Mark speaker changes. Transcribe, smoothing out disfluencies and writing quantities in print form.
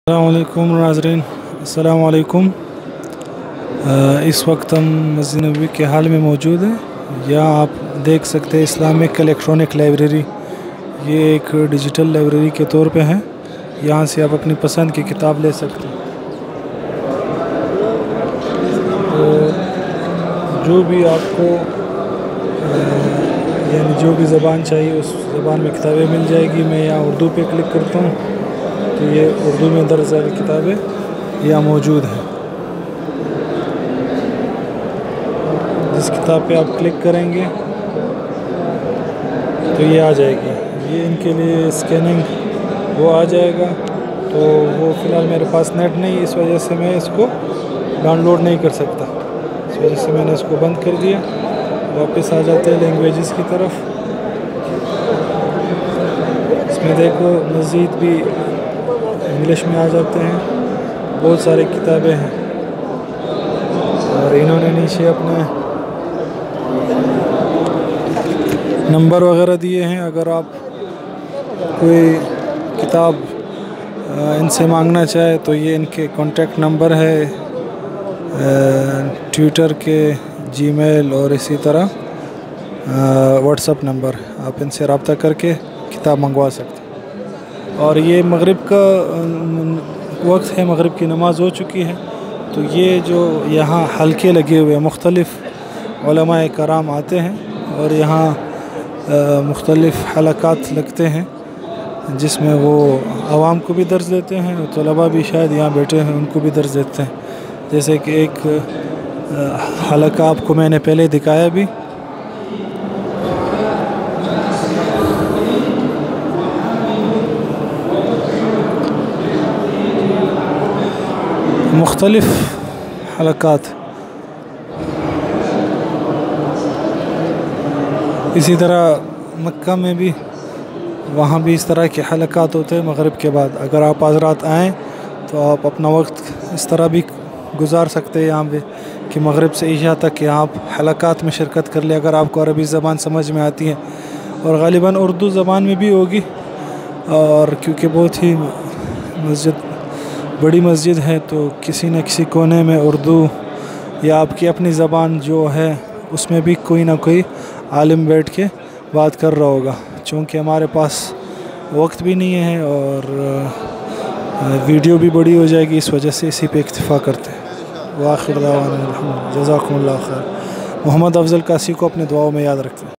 Speaker 1: अस्सलामुअलैकुम नाज़रीन, अस्सलामुअलैकुम। इस वक्त हम मस्जिद नबवी के हाल में मौजूद हैं। यहाँ आप देख सकते हैं इस्लामिक इलेक्ट्रॉनिक लाइब्रेरी। ये एक डिजिटल लाइब्रेरी के तौर पे है। यहाँ से आप अपनी पसंद की किताब ले सकते हैं। तो जो भी आपको यानी जो भी ज़बान चाहिए उस ज़बान में किताबें मिल जाएगी। मैं यहाँ उर्दू पे क्लिक करता हूँ तो ये उर्दू में दर्ज वाली किताबें यहाँ मौजूद हैं। जिस किताब पे आप क्लिक करेंगे तो ये आ जाएगी। ये इनके लिए स्कैनिंग वो आ जाएगा। तो वो फ़िलहाल मेरे पास नेट नहीं, इस वजह से मैं इसको डाउनलोड नहीं कर सकता। इस वजह से मैंने इसको बंद कर दिया। वापस आ जाते हैं लैंग्वेजेस की तरफ। इसमें देखो मज़ीद भी इंग्लिश में आ जाते हैं। बहुत सारी किताबें हैं और इन्होंने नीचे अपने नंबर वगैरह दिए हैं। अगर आप कोई किताब इनसे मांगना चाहे तो ये इनके कॉन्टेक्ट नंबर है, ट्विटर के, जीमेल और इसी तरह व्हाट्सएप नंबर। आप इनसे रब्ता करके किताब मंगवा सकते हैं। और ये मगरिब का वक्त है, मगरिब की नमाज़ हो चुकी है। तो ये जो यहाँ हल्के लगे हुए मुख्तलिफ़ उलमाए कराम आते हैं और यहाँ मुख्तलिफ़ हलक़ात लगते हैं जिसमें वो आवाम को भी दर्ज देते हैं और तलबा भी शायद यहाँ बैठे हैं उनको भी दर्ज देते हैं। जैसे कि एक हलक़ा आपको मैंने पहले दिखाया भी। मुख्तलिफ़ हलक़ात। इसी तरह मक्का में भी वहाँ भी इस तरह के हलक़ात होते हैं मगरिब के बाद। अगर आप हज़रात आएँ तो आप अपना वक्त इस तरह भी गुजार सकते हैं यहाँ पे कि मगरिब से इशा तक यहाँ आप हलक़ात में शिरकत कर ले। अगर आपको अरबी ज़बान समझ में आती है और ग़ालिबन उर्दू ज़बान में भी होगी। और क्योंकि बहुत ही मस्जिद बड़ी मस्जिद है तो किसी न किसी कोने में उर्दू या आपकी अपनी ज़बान जो है उसमें भी कोई ना कोई आलिम बैठ के बात कर रहा होगा। चूँकि हमारे पास वक्त भी नहीं है और वीडियो भी बड़ी हो जाएगी, इस वजह से इसी पे इक्तिफ़ा करते हैं। वाखिर दावाना जज़ाकुमुल्लाह खैर। मोहम्मद अफ़ज़ल कासी को अपने दुआओं में याद रखते हैं।